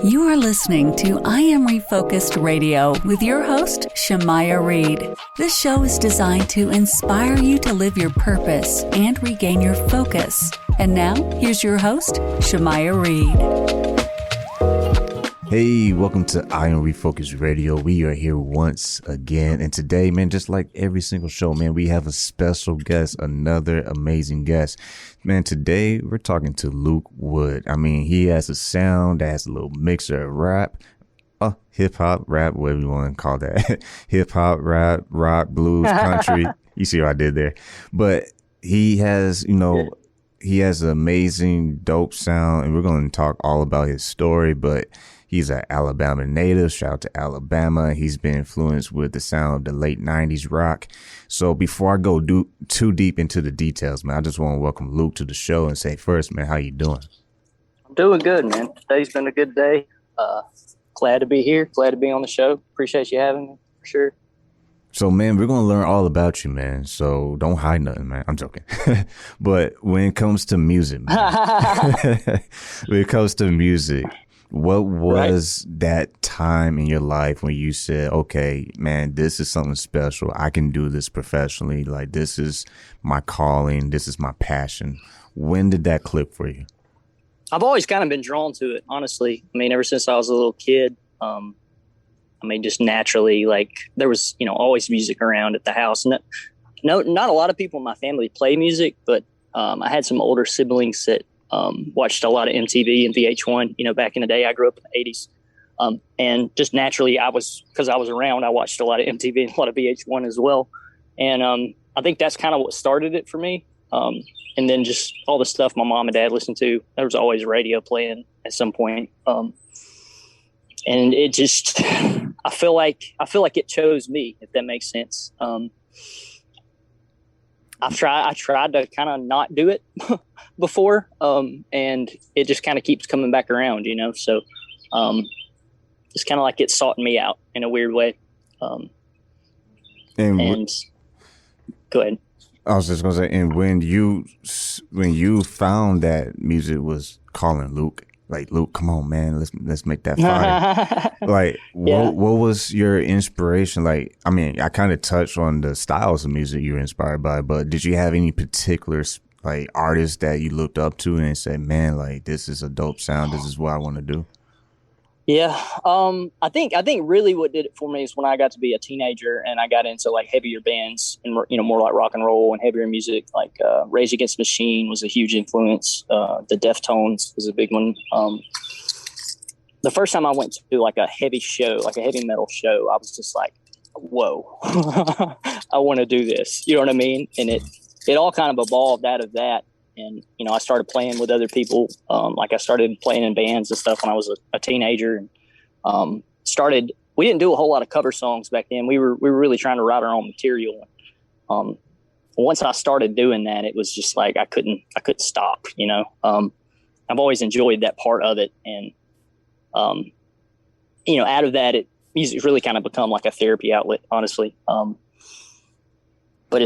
You are listening to I Am Refocused Radio with your host, Shamaya Reed. This show is designed to inspire you to live your purpose and regain your focus. And now, here's your host, Shamaya Reed. Hey, welcome to I Am Refocused Radio. We are here once again. And today, man, just like every single show, man, we have a special guest, another amazing guest. Man, today we're talking to Luke Wood. I mean, he has a sound that has a little mixture of rap, hip hop, rap, whatever you want to call that. Hip hop, rap, rock, blues, country. You see what I did there. But he has, he has an amazing, dope sound, and we're going to talk all about his story, but he's an Alabama native. Shout out to Alabama. He's been influenced with the sound of the late 90s rock. So before I go too deep into the details, man, I just want to welcome Luke to the show and say first, man, how you doing? I'm doing good, man. Today's been a good day. Glad to be here. Glad to be on the show. Appreciate you having me, for sure. So, man, we're going to learn all about you, man. So don't hide nothing, man. I'm joking. But when it comes to music, what was that time in your life when you said, okay, man, this is something special. I can do this professionally. Like, this is my calling. This is my passion. When did that click for you? I've always kind of been drawn to it, honestly. I mean, ever since I was a little kid, just naturally, like, there was, always music around at the house. Not a lot of people in my family play music, but I had some older siblings that watched a lot of MTV and VH1, back in the day. I grew up in the 80s. And just naturally, because I was around, I watched a lot of MTV and a lot of VH1 as well. And I think that's kind of what started it for me. And then just all the stuff my mom and dad listened to. There was always radio playing at some point. And it just, I feel like it chose me, if that makes sense. I tried to kind of not do it before, and it just kind of keeps coming back around, So it's kind of like it sought me out in a weird way. And go ahead. I was just gonna say, and when you found that music was calling Luke, like, Luke, come on, man, let's make that fire. Like, what was your inspiration? Like, I mean, I kind of touched on the styles of music you were inspired by, but did you have any particular like artists that you looked up to and said, man, like, this is a dope sound, this is what I want to do? Yeah. I think really what did it for me is when I got to be a teenager and I got into like heavier bands and, more like rock and roll and heavier music, like Rage Against the Machine was a huge influence. The Deftones was a big one. The first time I went to like a heavy show, like a heavy metal show, I was just like, whoa, I want to do this. You know what I mean? And it all kind of evolved out of that. And, I started playing with other people. Like I started playing in bands and stuff when I was a teenager, and we didn't do a whole lot of cover songs back then. We were really trying to write our own material. Once I started doing that, it was just like, I couldn't stop, I've always enjoyed that part of it. And, out of that, music's really kind of become like a therapy outlet, honestly. But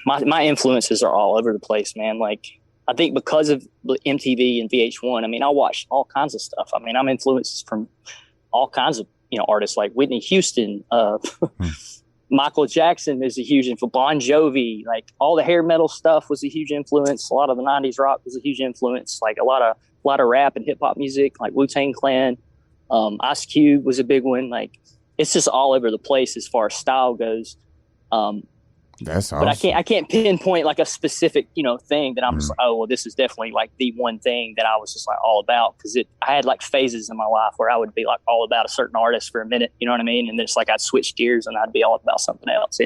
my influences are all over the place, man. Like, I think because of MTV and VH1, I watched all kinds of stuff. I'm influenced from all kinds of, artists like Whitney Houston, Michael Jackson is a huge influence, Bon Jovi, like all the hair metal stuff was a huge influence. A lot of the 90s rock was a huge influence. Like a lot of rap and hip hop music, like Wu-Tang Clan, Ice Cube was a big one. Like, it's just all over the place as far as style goes. That's awesome. But I can't pinpoint like a specific, thing that I'm just like, oh, well, this is definitely like the one thing that I was just like all about. Cause I had like phases in my life where I would be like all about a certain artist for a minute, you know what I mean? And then it's like, I'd switch gears and I'd be all about something else,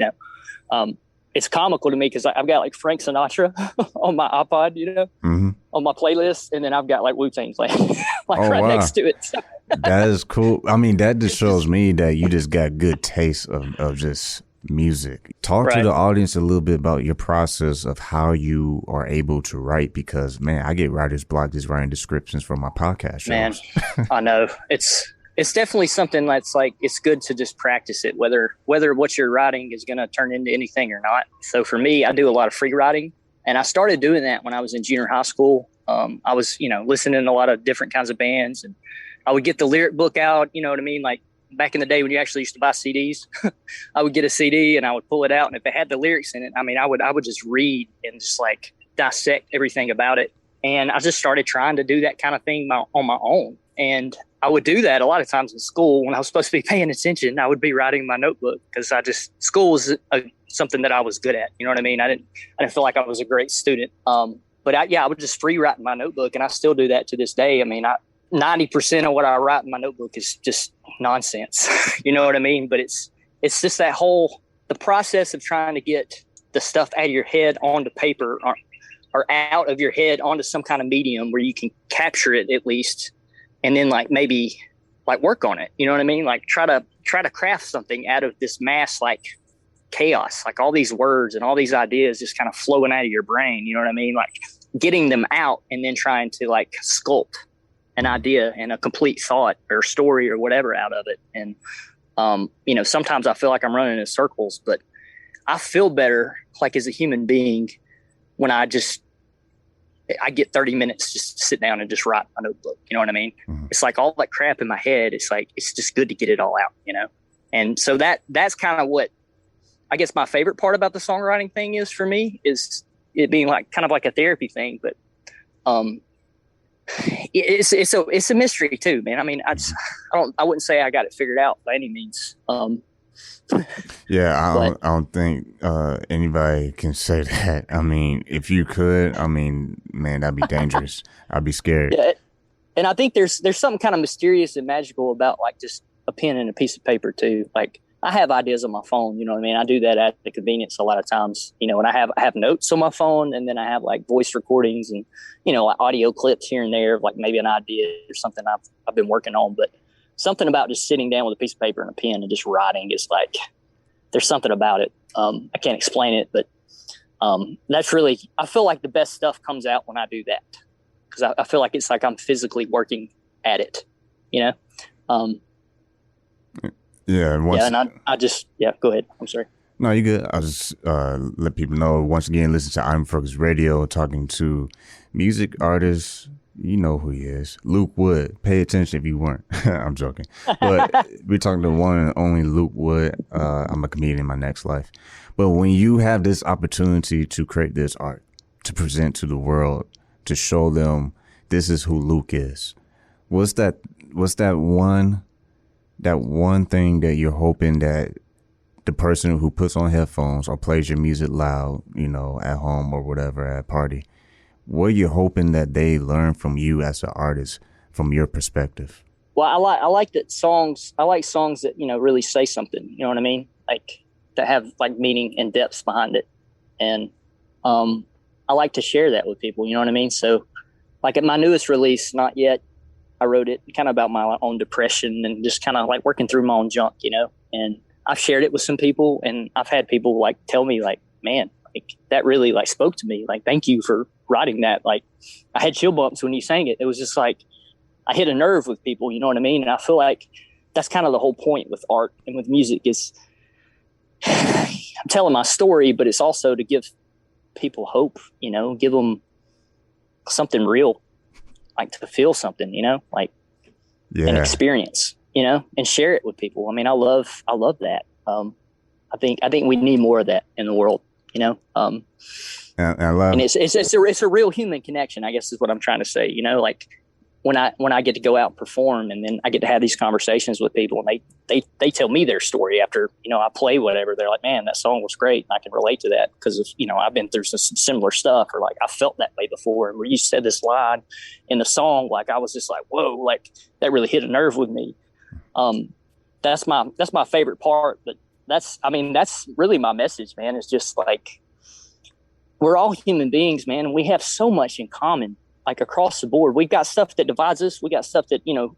It's comical to me because I've got like Frank Sinatra on my iPod, on my playlist. And then I've got like Wu-Tang playing right next to it. That is cool. That just shows me that you just got good taste of just music. Talk to the audience a little bit about your process of how you are able to write, because, man, I get writer's block just writing descriptions for my podcast shows. Man, I know. It's definitely something that's like, it's good to just practice it, whether what you're writing is going to turn into anything or not. So for me, I do a lot of free writing, and I started doing that when I was in junior high school. I was, listening to a lot of different kinds of bands and I would get the lyric book out, you know what I mean? Like back in the day when you actually used to buy CDs, I would get a CD and I would pull it out. And if it had the lyrics in it, I mean, I would just read and just like dissect everything about it. And I just started trying to do that kind of thing on my own. And I would do that a lot of times in school when I was supposed to be paying attention. I would be writing my notebook because school was something that I was good at. You know what I mean? I didn't feel like I was a great student. But I would just free write in my notebook, and I still do that to this day. I mean, 90% of what I write in my notebook is just nonsense. You know what I mean? But it's just the process of trying to get the stuff out of your head onto paper or out of your head onto some kind of medium where you can capture it at least. And then like maybe like work on it. You know what I mean? Like try to craft something out of this mass, like chaos, like all these words and all these ideas just kind of flowing out of your brain. You know what I mean? Like getting them out and then trying to like sculpt an idea and a complete thought or story or whatever out of it. And, you know, sometimes I feel like I'm running in circles, but I feel better like as a human being when I get 30 minutes just to sit down and just write my notebook. You know what I mean? Mm-hmm. It's like all that crap in my head. It's like, it's just good to get it all out, you know? And so that's kind of what I guess my favorite part about the songwriting thing is for me, is it being like kind of like a therapy thing, but, it's a mystery too, man. I mean, I wouldn't say I got it figured out by any means. Yeah, I don't think anybody can say that. I mean, if you could, I mean, man, that'd be dangerous. I'd be scared. Yeah, and I think there's something kind of mysterious and magical about like just a pen and a piece of paper too. Like I have ideas on my phone, you know what I mean? I do that at the convenience a lot of times, you know, and I have notes on my phone, and then I have like voice recordings and, you know, like audio clips here and there of like maybe an idea or something I've been working on. But something about just sitting down with a piece of paper and a pen and just writing is like, there's something about it. I can't explain it, but that's really, I feel like the best stuff comes out when I do that, because I feel like it's like I'm physically working at it, you know? Yeah. And go ahead. I'm sorry. No, you good. I'll just let people know, once again, listen to I'm Focus Radio, talking to music artist. You know who he is, Luke Wood. Pay attention if you weren't. I'm joking. But we're talking to one and only Luke Wood. I'm a comedian in my next life. But when you have this opportunity to create this art, to present to the world, to show them this is who Luke is, what's that one thing that you're hoping that the person who puts on headphones or plays your music loud, you know, at home or whatever, at a party, what are you hoping that they learn from you as an artist, from your perspective? Well, I like songs that, you know, really say something, you know what I mean? Like that have like meaning and depth behind it. And I like to share that with people, you know what I mean? So like at my newest release, Not Yet, I wrote it kind of about my own depression and just kind of like working through my own junk, you know? And I've shared it with some people, and I've had people like tell me like, man, like that really like spoke to me. Like, thank you for writing that. Like I had chill bumps when you sang it. It was just like, I hit a nerve with people, you know what I mean? And I feel like that's kind of the whole point with art and with music is I'm telling my story, but it's also to give people hope, you know, give them something real, like to feel something, you know, like an experience, you know, and share it with people. I mean, I love that. I think we need more of that in the world, you know? And it's a real human connection, I guess is what I'm trying to say, you know, like when I get to go out and perform, and then I get to have these conversations with people, and they tell me their story after, you know, I play whatever. They're like, man, that song was great. And I can relate to that because of, you know, I've been through some similar stuff, or like I felt that way before. And where you said this line in the song, like I was just like, whoa, like that really hit a nerve with me. That's my favorite part, but that's really my message, man. It's just like, we're all human beings, man. And we have so much in common, like across the board. We've got stuff that divides us. We got stuff that, you know,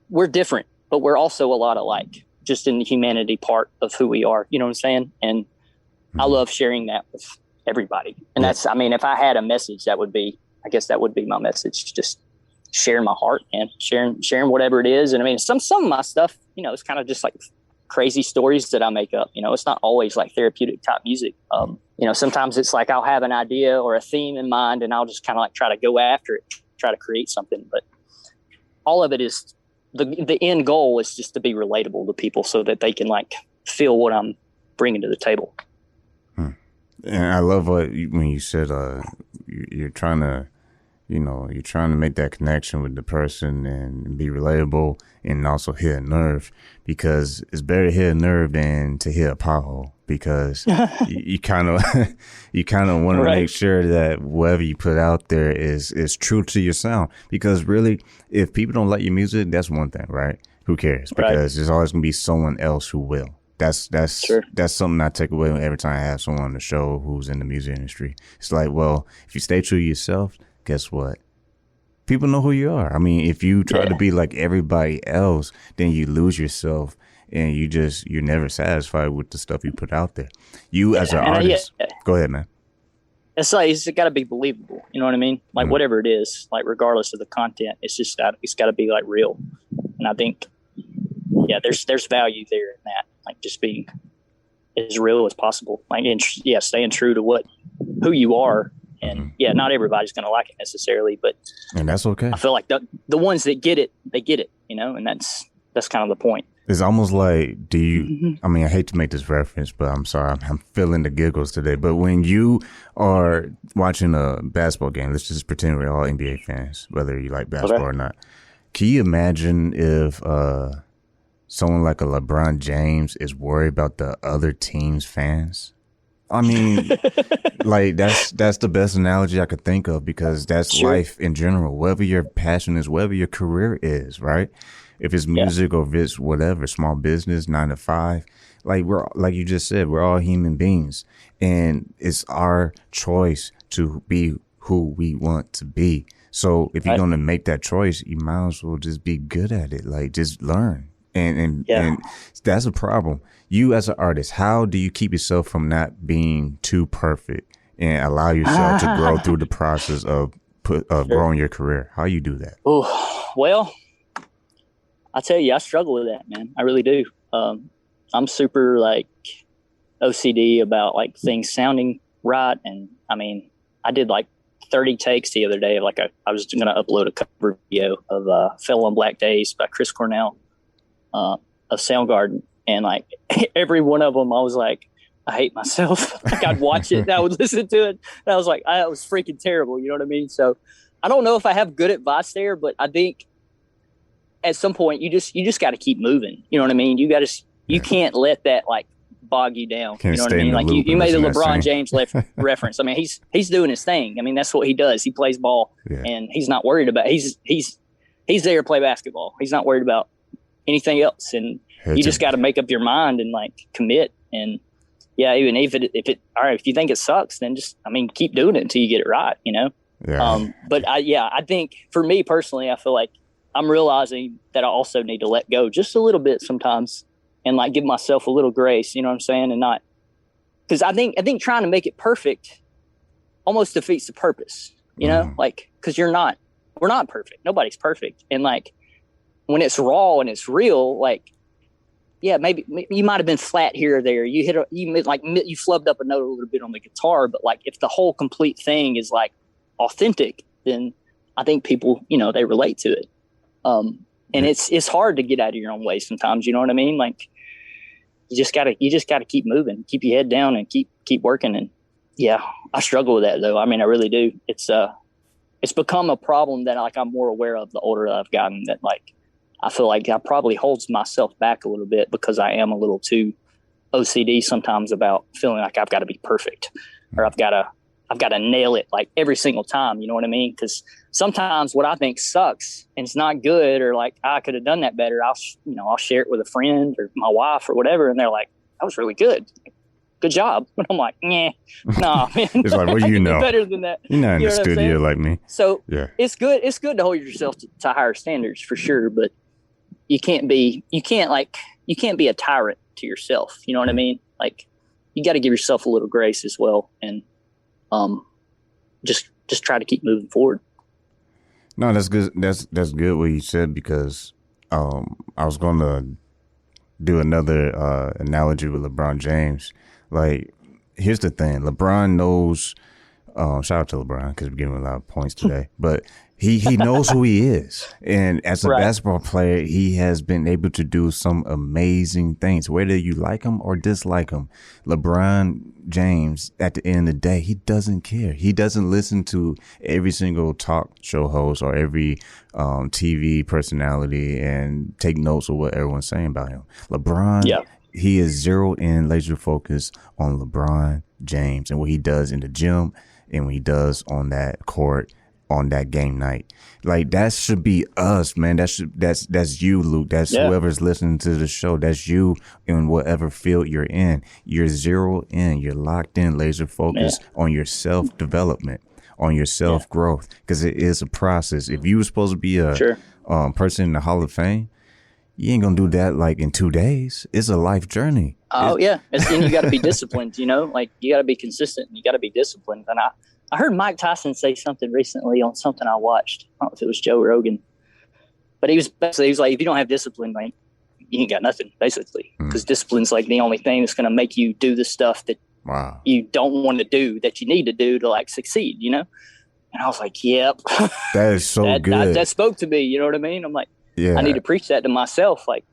we're different, but we're also a lot alike, just in the humanity part of who we are. You know what I'm saying? And I love sharing that with everybody. And that's, I mean, if I had a message, that would be my message. Just sharing my heart and sharing whatever it is. And I mean, some of my stuff, you know, it's kind of just like crazy stories that I make up. You know, it's not always like therapeutic type music. You know, sometimes it's like I'll have an idea or a theme in mind, and I'll just kind of like try to go after it, try to create something. But all of it is the end goal is just to be relatable to people so that they can like feel what I'm bringing to the table. And I love when you said you're trying to, you're trying to make that connection with the person and be relatable and also hit a nerve, because it's better to hit a nerve than to hit a pothole, because you kind of want to make sure that whatever you put out there is true to your sound. Because really, if people don't like your music, that's one thing, right? Who cares? Because there's always going to be someone else who will. That's something I take away every time I have someone on the show who's in the music industry. It's like, well, if you stay true to yourself, guess what? People know who you are. I mean, if you try to be like everybody else, then you lose yourself, and you're never satisfied with the stuff you put out there. You as an artist, go ahead, man. It's like, it's got to be believable. You know what I mean? Like whatever it is, like regardless of the content, it's got to be like real. And I think, there's value there in that. Like just being as real as possible. Like, staying true to who you are. And not everybody's going to like it necessarily, and that's okay. I feel like the ones that get it, they get it, and that's kind of the point. It's almost like, I mean, I hate to make this reference, but I'm sorry, I'm feeling the giggles today. But when you are watching a basketball game, let's just pretend we're all NBA fans, whether you like basketball or not. Can you imagine if someone like a LeBron James is worried about the other team's fans? I mean, like that's the best analogy I could think of, because that's life in general. Whatever your passion is, whatever your career is, right? If it's music or if it's whatever, small business, 9 to 5, like you just said, we're all human beings, and it's our choice to be who we want to be. So if you're going to make that choice, you might as well just be good at it. Like, just learn. And that's a problem. You as an artist, how do you keep yourself from not being too perfect and allow yourself to grow through the process of growing your career? How you do that? Oh, well, I tell you, I struggle with that, man. I really do. I'm super like OCD about like things sounding right. And I mean, I did like 30 takes the other day of like I was going to upload a cover video of Fell on Black Days by Chris Cornell of Soundgarden. And like every one of them, I was like, I hate myself. Like I'd watch it and I would listen to it. And I was like, it was freaking terrible. You know what I mean? So I don't know if I have good advice there, but I think at some point you just got to keep moving. You know what I mean? You can't let that like bog you down. You know what I mean? Like you made the LeBron James reference. I mean, he's doing his thing. I mean, that's what he does. He plays ball and he's not worried about, he's there to play basketball. He's not worried about anything else. And you just got to make up your mind and like commit. And even if it all right, if you think it sucks, then just, keep doing it until you get it right, But I think for me personally, I feel like I'm realizing that I also need to let go just a little bit sometimes and like give myself a little grace, you know what I'm saying? And not, because I think trying to make it perfect almost defeats the purpose, like, because we're not perfect. Nobody's perfect. And like, when it's raw and it's real, like, maybe you might have been flat here or there. You flubbed up a note a little bit on the guitar, but like if the whole complete thing is like authentic, then I think people, they relate to it. And it's hard to get out of your own way sometimes. You know what I mean? Like you just gotta keep moving, keep your head down, and keep working. And I struggle with that though. I mean, I really do. It's become a problem that like I'm more aware of the older I've gotten. That like I feel like that probably holds myself back a little bit because I am a little too OCD sometimes about feeling like I've got to be perfect or I've got to nail it like every single time. You know what I mean? Because sometimes what I think sucks and it's not good, or like I could have done that better, I'll share it with a friend or my wife or whatever, and they're like, "That was really good. Good job." But I'm like, nah, man. It's like, well, better than that. You're not in the studio like me. So it's good to hold yourself to higher standards for sure, but you can't be a tyrant to yourself. You know what I mean? Like you got to give yourself a little grace as well, and just try to keep moving forward. No, that's good. That's good what you said, because I was going to do another analogy with LeBron James. Like, here's the thing: LeBron knows Shout out to LeBron because we're giving him a lot of points today. But he knows who he is. And as a basketball player, he has been able to do some amazing things, whether you like him or dislike him. LeBron James, at the end of the day, he doesn't care. He doesn't listen to every single talk show host or every TV personality and take notes of what everyone's saying about him. LeBron, he is zeroed in, laser focused on LeBron James and what he does in the gym and what he does on that court on that game night. Like, that should be us, man. That's you, Luke. That's whoever's listening to the show. That's you in whatever field you're in. You're zeroed in. You're locked in, laser focused on your self-development, on your self-growth, because it is a process. If you were supposed to be a person in the Hall of Fame, you ain't gonna do that like in 2 days. It's a life journey. Oh, yeah. And you got to be disciplined, you know, like you got to be consistent and you got to be disciplined. And I heard Mike Tyson say something recently on something I watched. I don't know if it was Joe Rogan, but he was like, if you don't have discipline, like, you ain't got nothing, basically, because discipline's like the only thing that's going to make you do the stuff that you don't want to do, that you need to do to like succeed, you know? And I was like, yep. That is so good. That spoke to me. You know what I mean? I'm like, I need to preach that to myself. Like,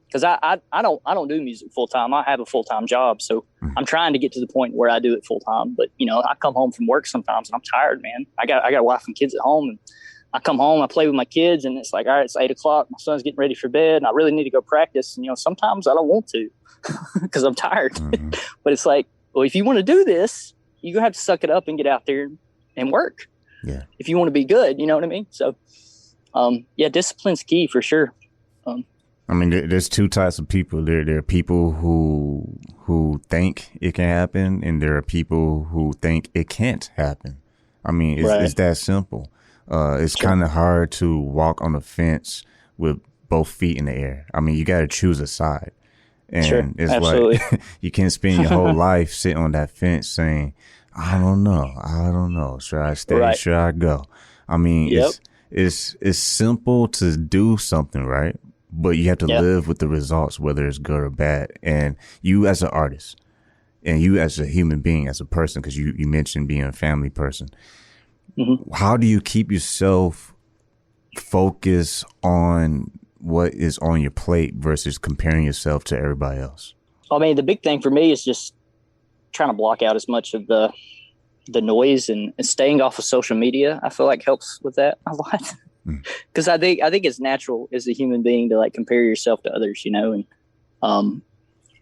because I don't do music full time. I have a full time job, so I'm trying to get to the point where I do it full time. But you know, I come home from work sometimes and I'm tired, man. I got a wife and kids at home, and I come home, I play with my kids, and it's like, all right, it's 8:00. My son's getting ready for bed, and I really need to go practice. And you know, sometimes I don't want to because I'm tired. But it's like, well, if you want to do this, you're gonna have to suck it up and get out there and work. Yeah. If you want to be good, you know what I mean. So, discipline's key for sure. I mean, there's two types of people. There are people who think it can happen, and there are people who think it can't happen. I mean, it's that simple. It's kind of hard to walk on the fence with both feet in the air. I mean, you got to choose a side. And it's absolutely. Like you can't spend your whole life sitting on that fence saying, I don't know. Should I stay? Should I go? I mean, it's simple to do something, right? But you have to live with the results, whether it's good or bad. And you as an artist and you as a human being, as a person, because you mentioned being a family person, how do you keep yourself focused on what is on your plate versus comparing yourself to everybody else? I mean, the big thing for me is just trying to block out as much of the noise and staying off of social media. I feel like helps with that a lot. Because I think it's natural as a human being to like compare yourself to others, you know. And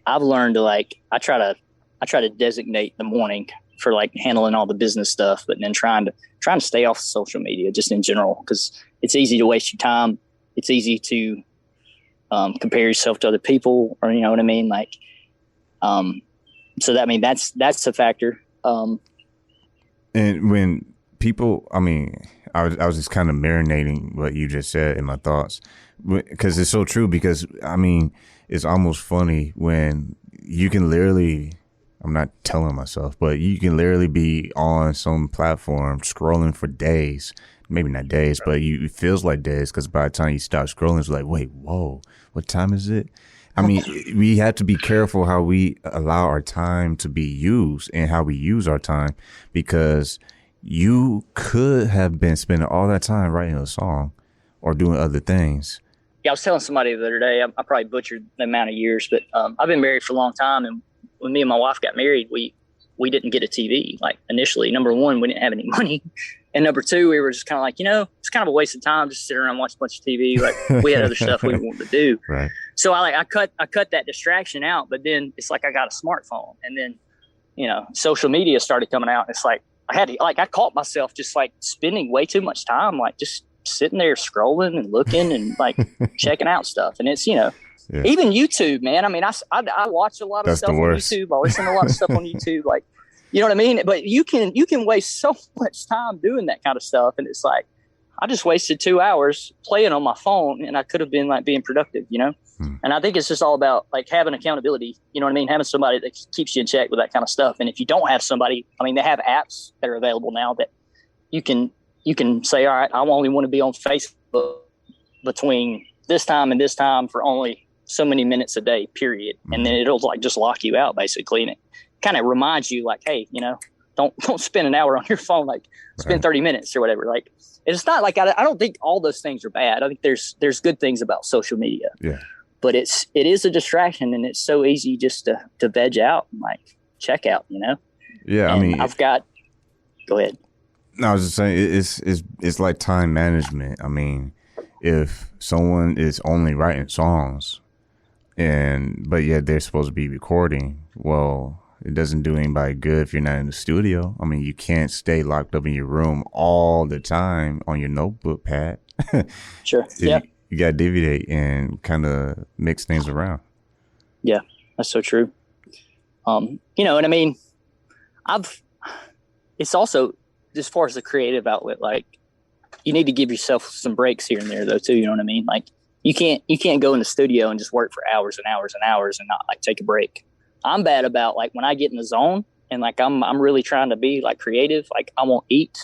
I've learned to like I try to designate the morning for like handling all the business stuff, but then trying to stay off social media just in general, because it's easy to waste your time. It's easy to compare yourself to other people, or you know what I mean, like. So that, I mean, that's a factor. And when people, I mean, I was just kind of marinating what you just said in my thoughts, because it's so true. Because I mean, it's almost funny when you can literally, I'm not telling myself, but you can literally be on some platform scrolling for days, maybe not days, but it feels like days, because by the time you stop scrolling, it's like, wait, whoa, what time is it? I mean, we have to be careful how we allow our time to be used and how we use our time, because you could have been spending all that time writing a song or doing other things. Yeah, I was telling somebody the other day, I probably butchered the amount of years, but I've been married for a long time. And when me and my wife got married, we didn't get a TV. Like initially, number one, we didn't have any money. And number two, we were just kind of like, you know, it's kind of a waste of time just sit around and watch a bunch of TV. Like we had other stuff we wanted to do. Right. So I cut that distraction out. But then it's like I got a smartphone, and then, you know, social media started coming out. It's like I caught myself just like spending way too much time, like just sitting there scrolling and looking and like checking out stuff. And it's, you know, even YouTube, man. I mean, I watch a lot of stuff on YouTube. I listen to a lot of stuff on YouTube. Like, you know what I mean? But you can waste so much time doing that kind of stuff. And it's like, I just wasted 2 hours playing on my phone, and I could have been like being productive, you know? And I think it's just all about like having accountability, you know what I mean? Having somebody that keeps you in check with that kind of stuff. And if you don't have somebody, I mean, they have apps that are available now that you can say, all right, I only want to be on Facebook between this time and this time for only so many minutes a day, period. And then it'll like just lock you out basically. And it kind of reminds you like, hey, you know, don't spend an hour on your phone, like spend 30 minutes or whatever. Like, it's not like, I don't think all those things are bad. I think there's good things about social media, but it is a distraction, and it's so easy just to veg out and like check out, you know? Yeah. And I mean, go ahead. No, I was just saying it's like time management. I mean, if someone is only writing songs but yet they're supposed to be recording, well, it doesn't do anybody good if you're not in the studio. I mean, you can't stay locked up in your room all the time on your notebook pad. Sure. Yeah. You got to deviate and kind of mix things around. Yeah, that's so true. You know, and I mean, it's also, as far as the creative outlet, like, you need to give yourself some breaks here and there though, too. You know what I mean? Like, you can't go in the studio and just work for hours and hours and hours and not like take a break. I'm bad about, like, when I get in the zone and like I'm really trying to be like creative, like I won't eat,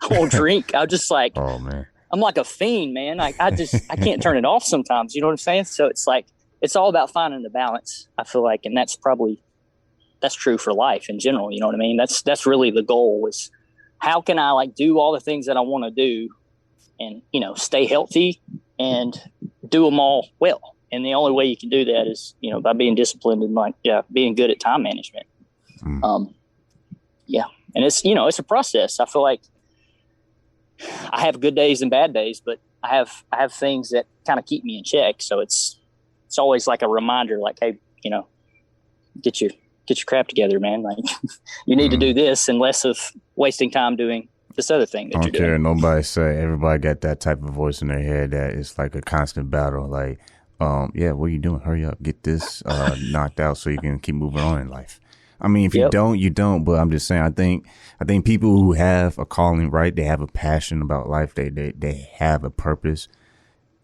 I won't drink. I just like, oh man, I'm like a fiend, man. Like I can't turn it off sometimes. You know what I'm saying? So it's like, it's all about finding the balance, I feel like, and that's true for life in general. You know what I mean? That's really the goal, is how can I like do all the things that I want to do and, you know, stay healthy and do them all well. And the only way you can do that is, you know, by being disciplined and like, being good at time management. And it's, you know, it's a process. I feel like I have good days and bad days, but I have things that kind of keep me in check. So it's always like a reminder, like, hey, you know, get your crap together, man. Like, you need to do this, and less of wasting time doing this other thing that you're doing. I don't care. Nobody say, everybody got that type of voice in their head that it's like a constant battle. Like, what are you doing? Hurry up, get this knocked out so you can keep moving on in life. I mean, if you don't, you don't. But I'm just saying, I think people who have a calling, right? They have a passion about life. They have a purpose.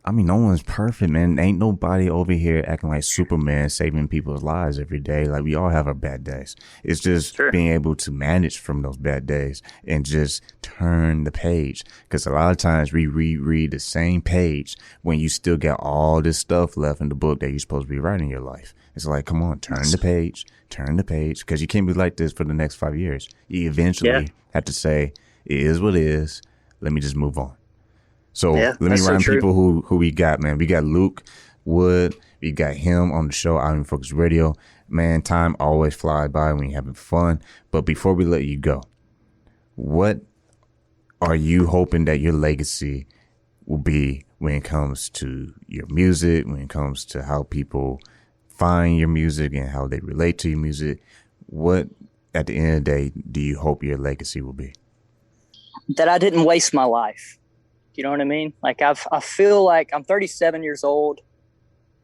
I mean, no one's perfect, man. Ain't nobody over here acting like Superman, saving people's lives every day. Like, we all have our bad days. It's just being able to manage from those bad days and just turn the page. Because a lot of times we reread the same page when you still got all this stuff left in the book that you're supposed to be writing your life. It's like, come on, turn the page. Because you can't be like this for the next 5 years. You eventually have to say, it is what it is. Let me just move on. So let me remind people who we got, man. We got Luke Wood. We got him on the show, I Am Refocused Radio. Man, time always flies by when you're having fun. But before we let you go, what are you hoping that your legacy will be when it comes to your music, when it comes to how people find your music and how they relate to your music? What, at the end of the day, do you hope your legacy will be? That I didn't waste my life. You know what I mean? Like, I feel like I'm 37 years old,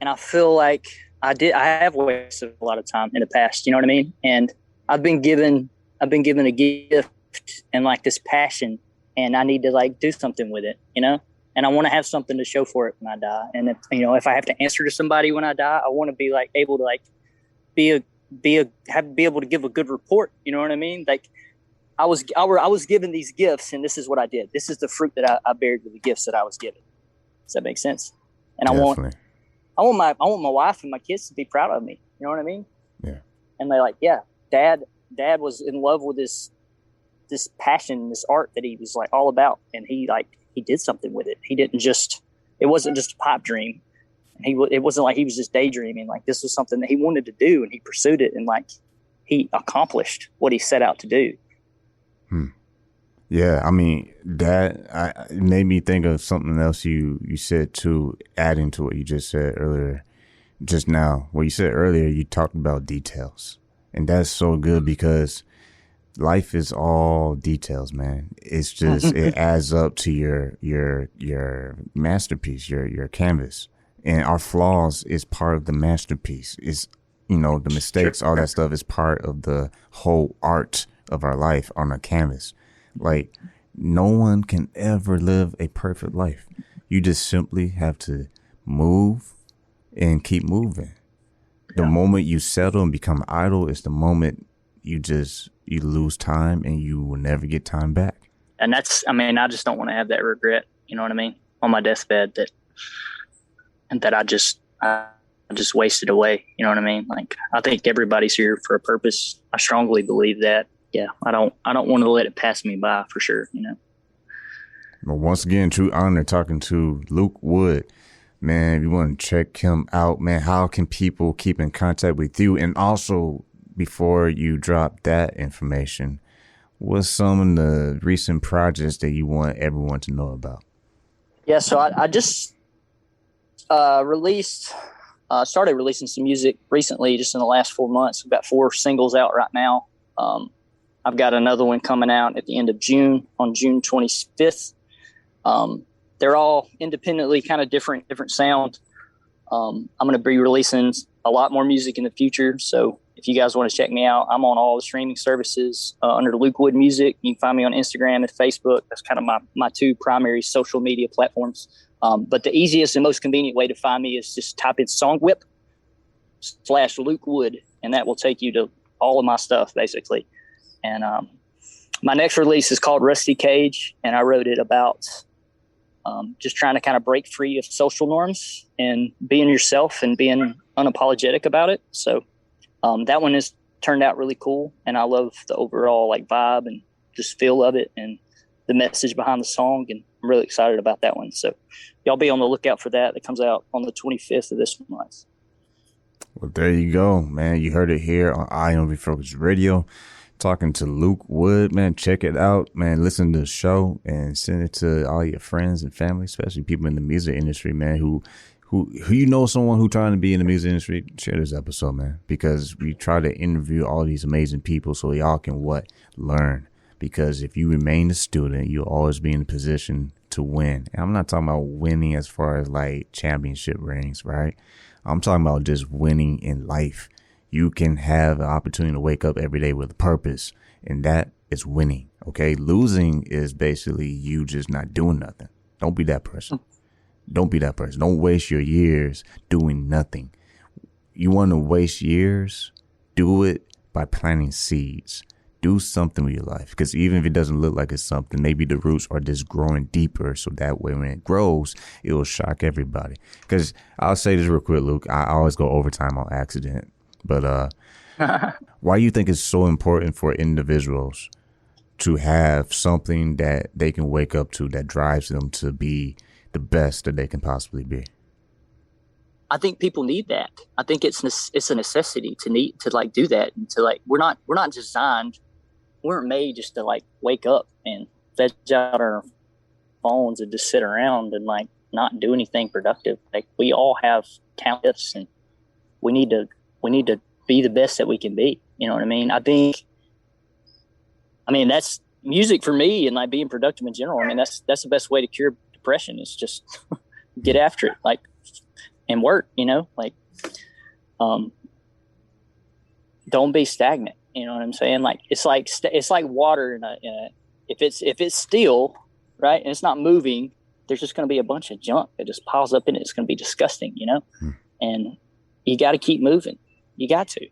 and I feel like I have wasted a lot of time in the past. You know what I mean? And I've been given a gift and like this passion, and I need to like do something with it, you know? And I want to have something to show for it when I die. And if I have to answer to somebody when I die, I want to be like able to like be able to give a good report. You know what I mean? Like, I was given these gifts, and this is what I did. This is the fruit that I bared with the gifts that I was given. Does that make sense? And Definitely. I want my wife and my kids to be proud of me. You know what I mean? Yeah. And they're like, yeah, dad was in love with this passion, this art that he was like all about. And he did something with it. It wasn't just a pipe dream. It wasn't like he was just daydreaming. Like, this was something that he wanted to do, and he pursued it, and like he accomplished what he set out to do. Yeah, I mean, it made me think of something else you said too, adding to what you just said earlier, just now. What you said earlier, you talked about details. And that's so good, because life is all details, man. It's just, it adds up to your masterpiece, your canvas. And our flaws is part of the masterpiece. It's, you know, the mistakes, all that stuff is part of the whole art of our life on a canvas. Like, no one can ever live a perfect life. You just simply have to move and keep moving. The moment you settle and become idle is the moment you lose time, and you will never get time back. And I just don't want to have that regret. You know what I mean? On my deathbed, that I just wasted away. You know what I mean? Like, I think everybody's here for a purpose. I strongly believe that. yeah, I don't want to let it pass me by for sure. Well, once again, true honor talking to Luke Wood. Man, if you want to check him out, man, how can people keep in contact with you? And also, before you drop that information, what's some of the recent projects that you want everyone to know about? Yeah, so I just started releasing some music recently, just in the last 4 months. I've got 4 singles out right now. I've got another one coming out at the end of June, on June 25th. They're all independently kind of different sound. I'm going to be releasing a lot more music in the future. So if you guys want to check me out, I'm on all the streaming services under Luke Wood Music. You can find me on Instagram and Facebook. That's kind of my 2 primary social media platforms. But the easiest and most convenient way to find me is just type in songwhip/Luke Wood, and that will take you to all of my stuff basically. And my next release is called Rusty Cage, and I wrote it about just trying to kind of break free of social norms and being yourself and being unapologetic about it. So that one has turned out really cool, and I love the overall like vibe and just feel of it and the message behind the song, and I'm really excited about that one. So y'all be on the lookout for that. That comes out on the 25th of this month. Well, there you go, man. You heard it here on I Am Refocused Radio. Talking to Luke Wood, man. Check it out, man. Listen to the show and send it to all your friends and family, especially people in the music industry, man, who you know someone who trying to be in the music industry. Share this episode, man, because we try to interview all these amazing people so y'all can learn. Because if you remain a student, you'll always be in a position to win. And I'm not talking about winning as far as like championship rings, right? I'm talking about just winning in life. You can have an opportunity to wake up every day with a purpose, and that is winning. Okay. Losing is basically you just not doing nothing. Don't be that person. Don't be that person. Don't waste your years doing nothing. You want to waste years? Do it by planting seeds. Do something with your life, because even if it doesn't look like it's something, maybe the roots are just growing deeper. So that way, when it grows, it will shock everybody. Because I'll say this real quick, Luke. I always go overtime on accident. But why do you think it's so important for individuals to have something that they can wake up to that drives them to be the best that they can possibly be? I think people need that. I think it's a necessity to like do that, and to like we're not designed, we weren't made just to like wake up and veg out our phones and just sit around and like not do anything productive. Like we all have talents, and we need to be the best that we can be. You know what I mean? That's music for me, and like being productive in general. I mean, that's the best way to cure depression is just get after it, like, and work, like, don't be stagnant. You know what I'm saying? Like, it's like water in a, if it's still right and it's not moving, there's just going to be a bunch of junk that just piles up in it. It's going to be disgusting, and you got to keep moving. You got to,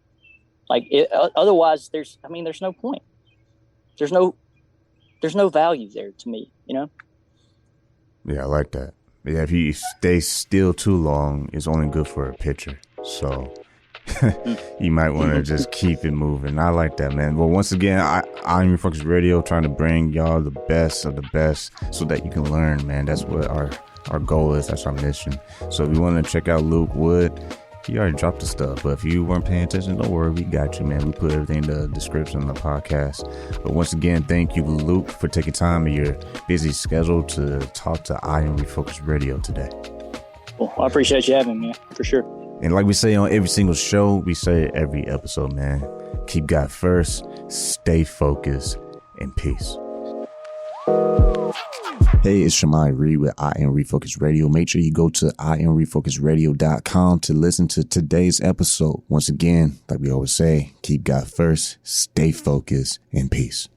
like, otherwise there's no point. There's no value there to me, Yeah, I like that. Yeah, if you stay still too long, it's only good for a pitcher. So you might want to just keep it moving. I like that, man. Well, once again, I'm Refocused Radio, trying to bring y'all the best of the best so that you can learn, man. That's what our goal is. That's our mission. So if you want to check out Luke Wood, he already dropped the stuff, but if you weren't paying attention, don't worry, we got you, man. We put everything in the description of the podcast. But once again, thank you, Luke, for taking time in your busy schedule to talk to I Am Refocused Radio today. Well, I appreciate you having me, for sure. And like we say on every single show, we say every episode, man, keep God first, stay focused, and peace. Hey, it's Shamai Reed with I Am Refocused Radio. Make sure you go to IamRefocusedRadio.com to listen to today's episode. Once again, like we always say, keep God first, stay focused, and peace.